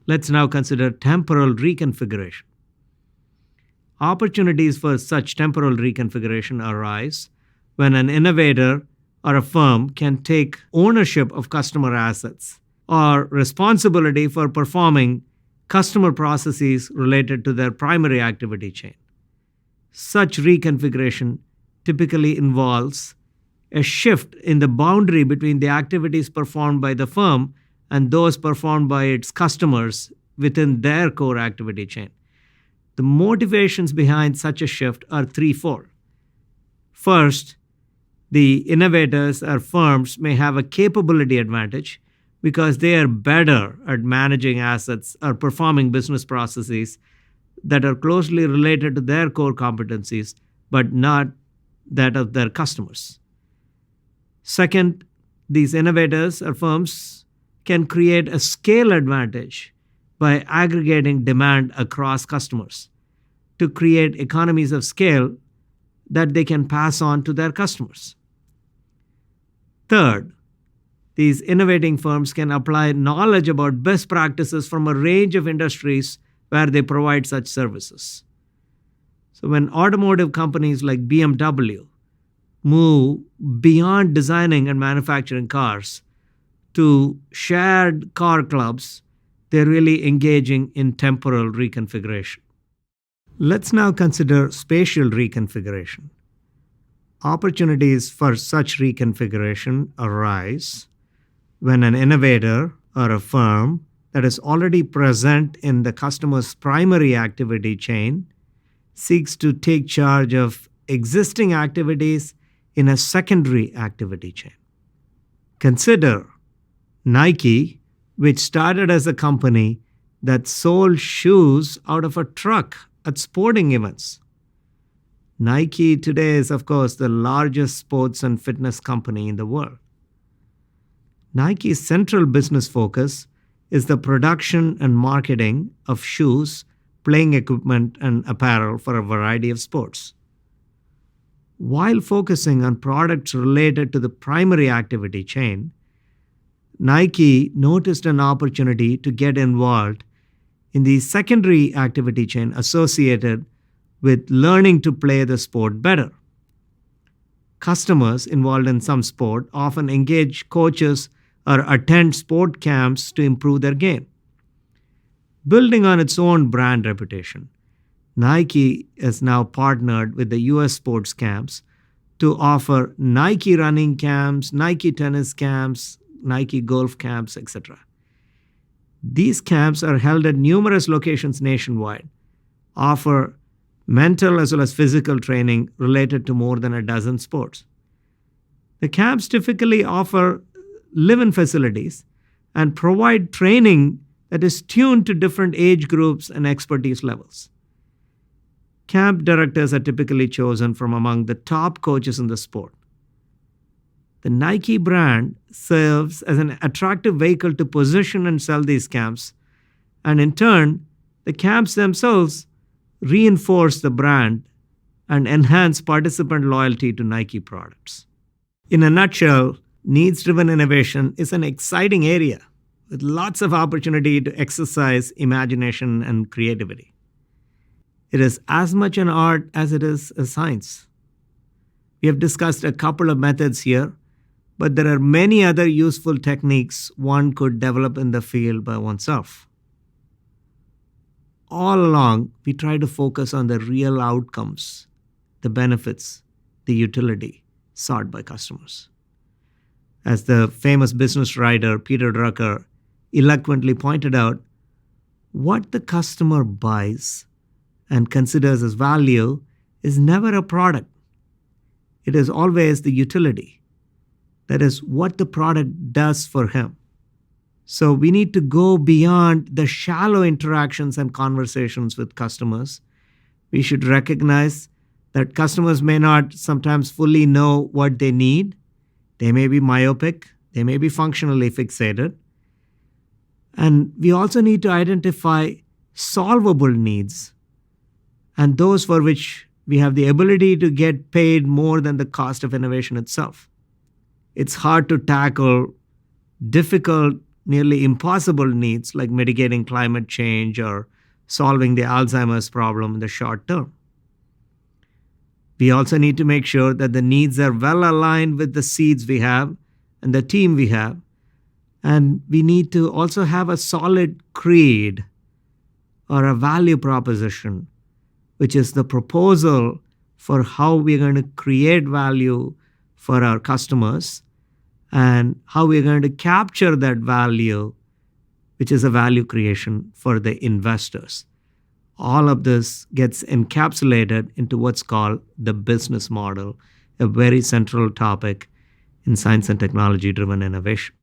Let's now consider temporal reconfiguration. Opportunities for such temporal reconfiguration arise when an innovator or a firm can take ownership of customer assets or responsibility for performing customer processes related to their primary activity chain. Such reconfiguration typically involves a shift in the boundary between the activities performed by the firm and those performed by its customers within their core activity chain. The motivations behind such a shift are threefold. First, the innovators or firms may have a capability advantage because they are better at managing assets or performing business processes that are closely related to their core competencies, but not that of their customers. Second, these innovators or firms can create a scale advantage by aggregating demand across customers to create economies of scale that they can pass on to their customers. Third, these innovating firms can apply knowledge about best practices from a range of industries where they provide such services. So when automotive companies like BMW move beyond designing and manufacturing cars to shared car clubs, they're really engaging in temporal reconfiguration. Let's now consider spatial reconfiguration. Opportunities for such reconfiguration arise when an innovator or a firm that is already present in the customer's primary activity chain seeks to take charge of existing activities in a secondary activity chain. Consider Nike, which started as a company that sold shoes out of a truck at sporting events. Nike today is, of course, the largest sports and fitness company in the world. Nike's central business focus is the production and marketing of shoes, playing equipment, and apparel for a variety of sports. While focusing on products related to the primary activity chain, Nike noticed an opportunity to get involved in the secondary activity chain associated with learning to play the sport better. Customers involved in some sport often engage coaches or attend sport camps to improve their game. Building on its own brand reputation, Nike is now partnered with the US sports camps to offer Nike running camps, Nike tennis camps, Nike golf camps, etc. These camps are held at numerous locations nationwide, offer mental as well as physical training related to more than a dozen sports. The camps typically offer live-in facilities and provide training that is tuned to different age groups and expertise levels. Camp directors are typically chosen from among the top coaches in the sport. The Nike brand serves as an attractive vehicle to position and sell these camps, and in turn, the camps themselves reinforce the brand and enhance participant loyalty to Nike products. In a nutshell, needs-driven innovation is an exciting area with lots of opportunity to exercise imagination and creativity. It is as much an art as it is a science. We have discussed a couple of methods here, but there are many other useful techniques one could develop in the field by oneself. All along, we try to focus on the real outcomes, the benefits, the utility sought by customers. As the famous business writer Peter Drucker eloquently pointed out, what the customer buys and considers as value is never a product. It is always the utility. That is what the product does for him. So we need to go beyond the shallow interactions and conversations with customers. We should recognize that customers may not sometimes fully know what they need. They may be myopic. They may be functionally fixated. And we also need to identify solvable needs and those for which we have the ability to get paid more than the cost of innovation itself. It's hard to tackle difficult, nearly impossible needs like mitigating climate change or solving the Alzheimer's problem in the short term. We also need to make sure that the needs are well aligned with the seeds we have and the team we have. And we need to also have a solid creed or a value proposition, which is the proposal for how we're going to create value for our customers and how we're going to capture that value, which is a value creation for the investors. All of this gets encapsulated into what's called the business model, a very central topic in science and technology-driven innovation.